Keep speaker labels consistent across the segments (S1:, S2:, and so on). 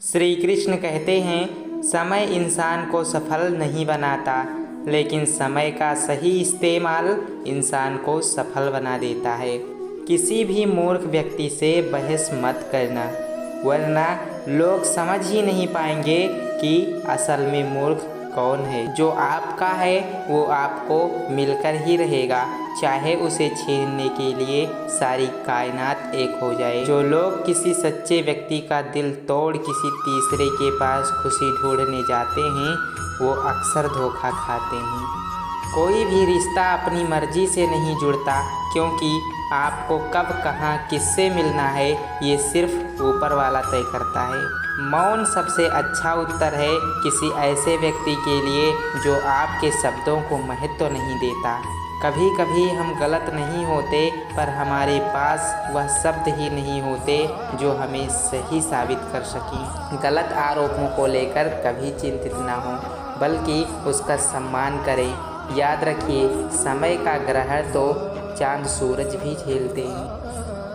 S1: श्री कृष्ण कहते हैं, समय इंसान को सफल नहीं बनाता, लेकिन समय का सही इस्तेमाल इंसान को सफल बना देता है। किसी भी मूर्ख व्यक्ति से बहस मत करना, वरना लोग समझ ही नहीं पाएंगे कि असल में मूर्ख कौन है। जो आपका है वो आपको मिलकर ही रहेगा, चाहे उसे छीनने के लिए सारी कायनात एक हो जाए। जो लोग किसी सच्चे व्यक्ति का दिल तोड़ किसी तीसरे के पास खुशी ढूंढने जाते हैं, वो अक्सर धोखा खाते हैं। कोई भी रिश्ता अपनी मर्जी से नहीं जुड़ता, क्योंकि आपको कब कहाँ किससे मिलना है ये सिर्फ ऊपर वाला तय करता है। मौन सबसे अच्छा उत्तर है किसी ऐसे व्यक्ति के लिए जो आपके शब्दों को महत्व नहीं देता। कभी कभी हम गलत नहीं होते, पर हमारे पास वह शब्द ही नहीं होते जो हमें सही साबित कर सकें। गलत आरोपों को लेकर कभी चिंतित ना हो, बल्कि उसका सम्मान करें। याद रखिए, समय का ग्रहण तो चांद सूरज भी झेलते हैं।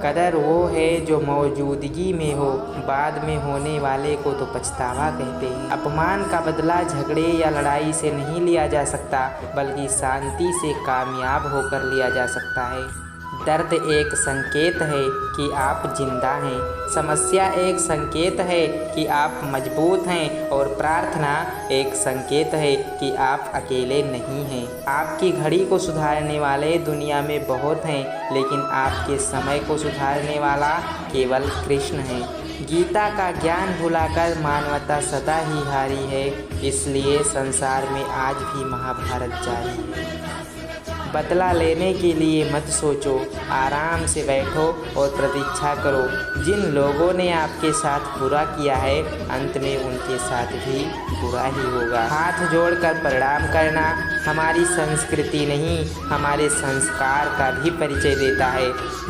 S1: कदर वो है जो मौजूदगी में हो, बाद में होने वाले को तो पछतावा कहते हैं। अपमान का बदला झगड़े या लड़ाई से नहीं लिया जा सकता, बल्कि शांति से कामयाब होकर लिया जा सकता है। दर्द एक संकेत है कि आप जिंदा हैं, समस्या एक संकेत है कि आप मजबूत हैं, और प्रार्थना एक संकेत है कि आप अकेले नहीं हैं। आपकी घड़ी को सुधारने वाले दुनिया में बहुत हैं, लेकिन आपके समय को सुधारने वाला केवल कृष्ण है। गीता का ज्ञान भुलाकर मानवता सदा ही हारी है, इसलिए संसार में आज भी महाभारत जारी है। बदला लेने के लिए मत सोचो, आराम से बैठो और प्रतीक्षा करो। जिन लोगों ने आपके साथ बुरा किया है, अंत में उनके साथ भी बुरा ही होगा। हाथ जोड़कर प्रणाम करना हमारी संस्कृति नहीं, हमारे संस्कार का भी परिचय देता है।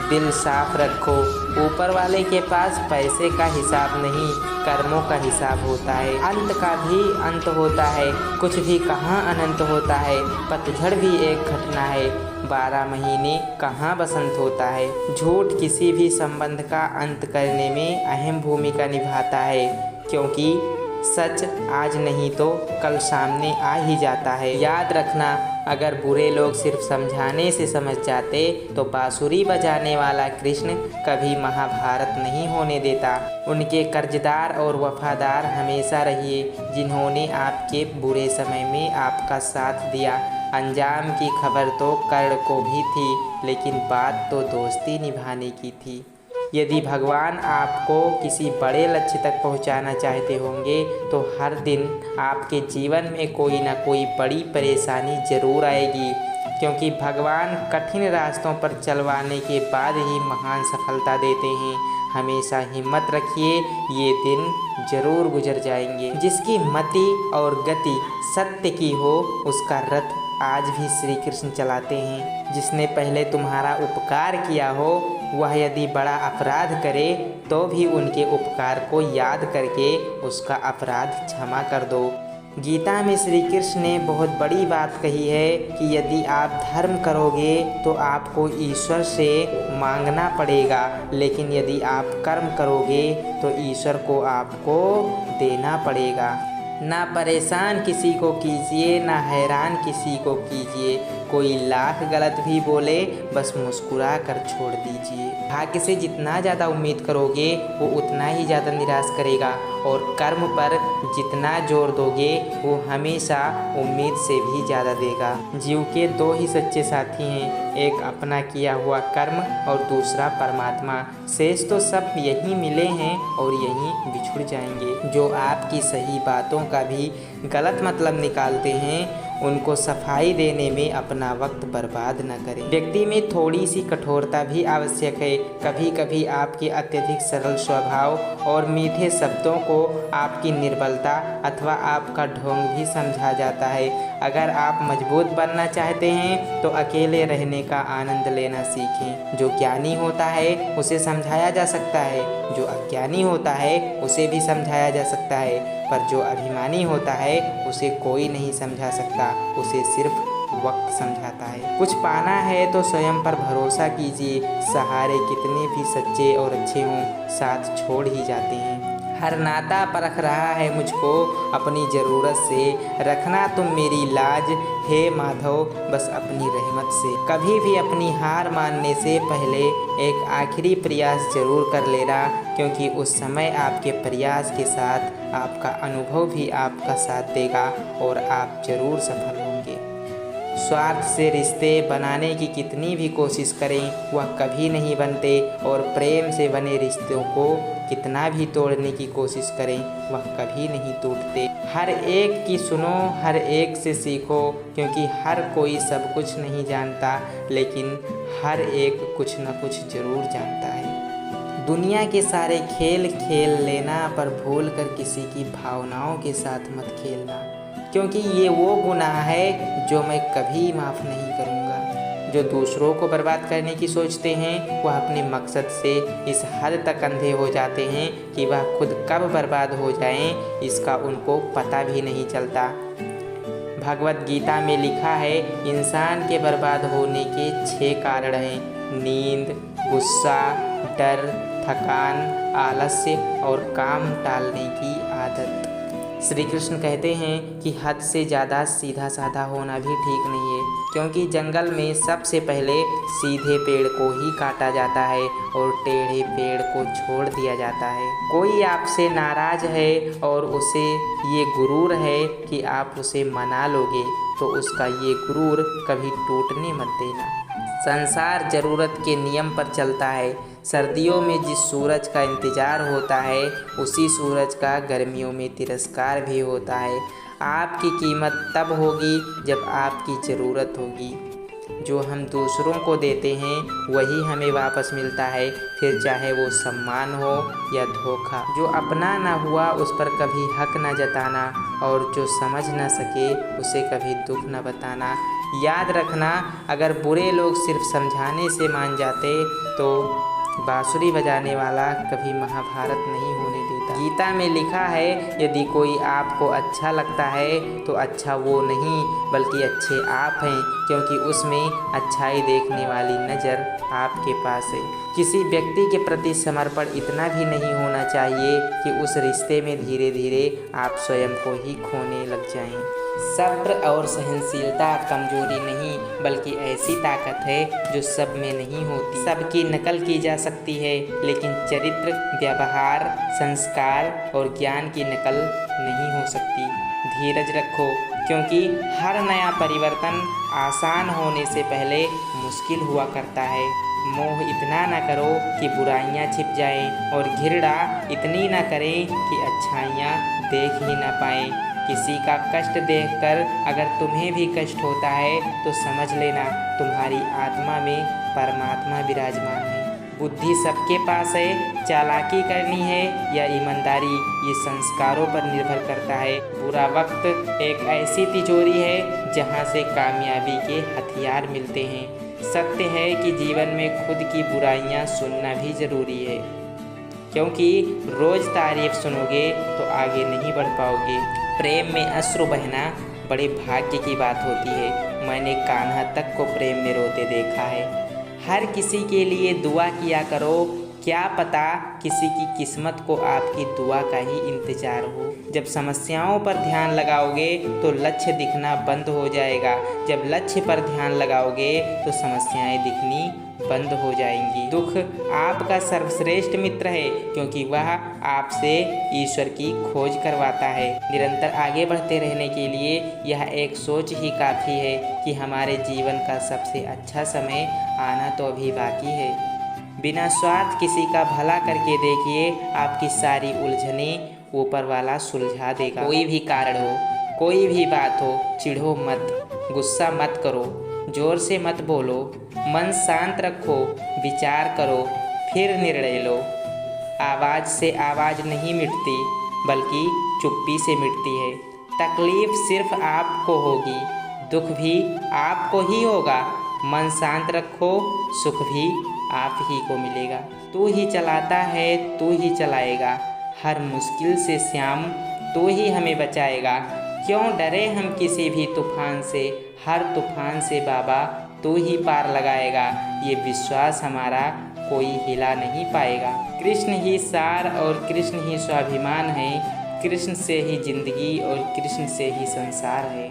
S1: दिल साफ रखो, ऊपर वाले के पास पैसे का हिसाब नहीं, कर्मों का हिसाब होता है। अंत का भी अंत होता है, कुछ भी कहाँ अनंत होता है। पतझड़ भी एक घटना है, 12 महीने कहाँ बसंत होता है। झूठ किसी भी संबंध का अंत करने में अहम भूमिका निभाता है, क्योंकि सच आज नहीं तो कल सामने आ ही जाता है। याद रखना, अगर बुरे लोग सिर्फ समझाने से समझ जाते तो बांसुरी बजाने वाला कृष्ण कभी महाभारत नहीं होने देता। उनके कर्जदार और वफादार हमेशा रहिए, जिन्होंने आपके बुरे समय में आपका साथ दिया। अंजाम की खबर तो कर्ण को भी थी, लेकिन बात तो दोस्ती निभाने की थी। यदि भगवान आपको किसी बड़े लक्ष्य तक पहुंचाना चाहते होंगे, तो हर दिन आपके जीवन में कोई ना कोई बड़ी परेशानी ज़रूर आएगी, क्योंकि भगवान कठिन रास्तों पर चलवाने के बाद ही महान सफलता देते हैं। हमेशा हिम्मत रखिए, ये दिन जरूर गुजर जाएंगे। जिसकी मति और गति सत्य की हो, उसका रथ आज भी श्री कृष्ण चलाते हैं। जिसने पहले तुम्हारा उपकार किया हो, वह यदि बड़ा अपराध करे तो भी उनके उपकार को याद करके उसका अपराध क्षमा कर दो। गीता में श्री कृष्ण ने बहुत बड़ी बात कही है कि यदि आप धर्म करोगे तो आपको ईश्वर से मांगना पड़ेगा, लेकिन यदि आप कर्म करोगे तो ईश्वर को आपको देना पड़ेगा। ना परेशान किसी को कीजिए, ना हैरान किसी को कीजिए। कोई लाख गलत भी बोले, बस मुस्कुरा कर छोड़ दीजिए। भाग्य से जितना ज़्यादा उम्मीद करोगे, वो उतना ही ज़्यादा निराश करेगा, और कर्म पर जितना जोर दोगे, वो हमेशा उम्मीद से भी ज़्यादा देगा। जीव के दो ही सच्चे साथी हैं, एक अपना किया हुआ कर्म और दूसरा परमात्मा। शेष तो सब यहीं मिले हैं और यहीं बिछुड़ जाएंगे। जो आपकी सही बातों का भी गलत मतलब निकालते हैं, उनको सफाई देने में अपना वक्त बर्बाद न करें। व्यक्ति में थोड़ी सी कठोरता भी आवश्यक है। कभी कभी आपके अत्यधिक सरल स्वभाव और मीठे शब्दों को आपकी निर्बलता अथवा आपका ढोंग भी समझा जाता है। अगर आप मजबूत बनना चाहते हैं तो अकेले रहने का आनंद लेना सीखें। जो ज्ञानी होता है उसे समझाया जा सकता है, जो अज्ञानी होता है उसे भी समझाया जा सकता है, पर जो अभिमानी होता है उसे कोई नहीं समझा सकता, उसे सिर्फ वक्त समझाता है। कुछ पाना है तो स्वयं पर भरोसा कीजिए। सहारे कितने भी सच्चे और अच्छे हों, साथ छोड़ ही जाते हैं। हर नाता परख रहा है मुझको अपनी ज़रूरत से, रखना तुम मेरी लाज हे माधव बस अपनी रहमत से। कभी भी अपनी हार मानने से पहले एक आखिरी प्रयास जरूर कर लेना, क्योंकि उस समय आपके प्रयास के साथ आपका अनुभव भी आपका साथ देगा और आप जरूर सफल होंगे। स्वार्थ से रिश्ते बनाने की कितनी भी कोशिश करें वह कभी नहीं बनते, और प्रेम से बने रिश्तों को कितना भी तोड़ने की कोशिश करें वह कभी नहीं टूटते। हर एक की सुनो, हर एक से सीखो, क्योंकि हर कोई सब कुछ नहीं जानता, लेकिन हर एक कुछ न कुछ ज़रूर जानता है। दुनिया के सारे खेल खेल लेना, पर भूल कर किसी की भावनाओं के साथ मत खेलना, क्योंकि ये वो गुनाह है जो मैं कभी माफ़ नहीं करूँगा। जो दूसरों को बर्बाद करने की सोचते हैं वह अपने मकसद से इस हद तक अंधे हो जाते हैं कि वह खुद कब बर्बाद हो जाएं इसका उनको पता भी नहीं चलता। भगवत गीता में लिखा है, इंसान के बर्बाद होने के 6 कारण हैं: नींद, गुस्सा, डर, थकान, आलस्य और काम टालने की आदत। श्री कृष्ण कहते हैं कि हद से ज़्यादा सीधा साधा होना भी ठीक नहीं है, क्योंकि जंगल में सबसे पहले सीधे पेड़ को ही काटा जाता है और टेढ़े पेड़ को छोड़ दिया जाता है। कोई आपसे नाराज़ है और उसे ये गुरूर है कि आप उसे मना लोगे, तो उसका ये गुरूर कभी टूटने मत देना। संसार ज़रूरत के नियम पर चलता है। सर्दियों में जिस सूरज का इंतज़ार होता है उसी सूरज का गर्मियों में तिरस्कार भी होता है। आपकी कीमत तब होगी जब आपकी ज़रूरत होगी। जो हम दूसरों को देते हैं वही हमें वापस मिलता है, फिर चाहे वो सम्मान हो या धोखा। जो अपना ना हुआ उस पर कभी हक न जताना, और जो समझ न सके उसे कभी दुख न बताना। याद रखना, अगर बुरे लोग सिर्फ समझाने से मान जाते तो बांसुरी बजाने वाला कभी महाभारत नहीं होने देता। गीता में लिखा है, यदि कोई आपको अच्छा लगता है तो अच्छा वो नहीं बल्कि अच्छे आप हैं, क्योंकि उसमें अच्छाई देखने वाली नज़र आपके पास है। किसी व्यक्ति के प्रति समर्पण इतना भी नहीं होना चाहिए कि उस रिश्ते में धीरे धीरे आप स्वयं को ही खोने लग जाएं। सब्र और सहनशीलता कमजोरी नहीं बल्कि ऐसी ताकत है जो सब में नहीं होती। सबकी नकल की जा सकती है, लेकिन चरित्र, व्यवहार, संस्कार और ज्ञान की नकल नहीं हो सकती। धीरज रखो, क्योंकि हर नया परिवर्तन आसान होने से पहले मुश्किल हुआ करता है। मोह इतना न करो कि बुराइयां छिप जाएं, और घृणा इतनी न करें कि अच्छाइयां देख ही न पाएं। किसी का कष्ट देखकर अगर तुम्हें भी कष्ट होता है तो समझ लेना तुम्हारी आत्मा में परमात्मा विराजमान है। बुद्धि सबके पास है, चालाकी करनी है या ईमानदारी ये संस्कारों पर निर्भर करता है। बुरा वक्त एक ऐसी तिजोरी है जहाँ से कामयाबी के हथियार मिलते हैं। सत्य है कि जीवन में खुद की बुराइयाँ सुनना भी ज़रूरी है, क्योंकि रोज़ तारीफ सुनोगे तो आगे नहीं बढ़ पाओगे। प्रेम में अश्रु बहना बड़े भाग्य की बात होती है। मैंने कान्हा तक को प्रेम में रोते देखा है। हर किसी के लिए दुआ किया करो, क्या पता किसी की किस्मत को आपकी दुआ का ही इंतज़ार हो। जब समस्याओं पर ध्यान लगाओगे तो लक्ष्य दिखना बंद हो जाएगा। जब लक्ष्य पर ध्यान लगाओगे तो समस्याएं दिखनी बंद हो जाएंगी। दुख आपका सर्वश्रेष्ठ मित्र है, क्योंकि वह आपसे ईश्वर की खोज करवाता है। निरंतर आगे बढ़ते रहने के लिए यह एक सोच ही काफ़ी है कि हमारे जीवन का सबसे अच्छा समय आना तो अभी बाकी है। बिना स्वार्थ किसी का भला करके देखिए, आपकी सारी उलझनें ऊपर वाला सुलझा देगा। कोई भी कारण हो, कोई भी बात हो, चिढ़ो मत, गुस्सा मत करो, जोर से मत बोलो, मन शांत रखो, विचार करो, फिर निर्णय लो। आवाज़ से आवाज़ नहीं मिटती बल्कि चुप्पी से मिटती है। तकलीफ़ सिर्फ आपको होगी, दुख भी आपको ही होगा। मन शांत रखो, सुख भी आप ही को मिलेगा। तू ही चलाता है, तू ही चलाएगा, हर मुश्किल से श्याम तू ही हमें बचाएगा। क्यों डरे हम किसी भी तूफान से, हर तूफान से बाबा तू ही पार लगाएगा। ये विश्वास हमारा कोई हिला नहीं पाएगा। कृष्ण ही सार और कृष्ण ही स्वाभिमान है। कृष्ण से ही जिंदगी और कृष्ण से ही संसार है।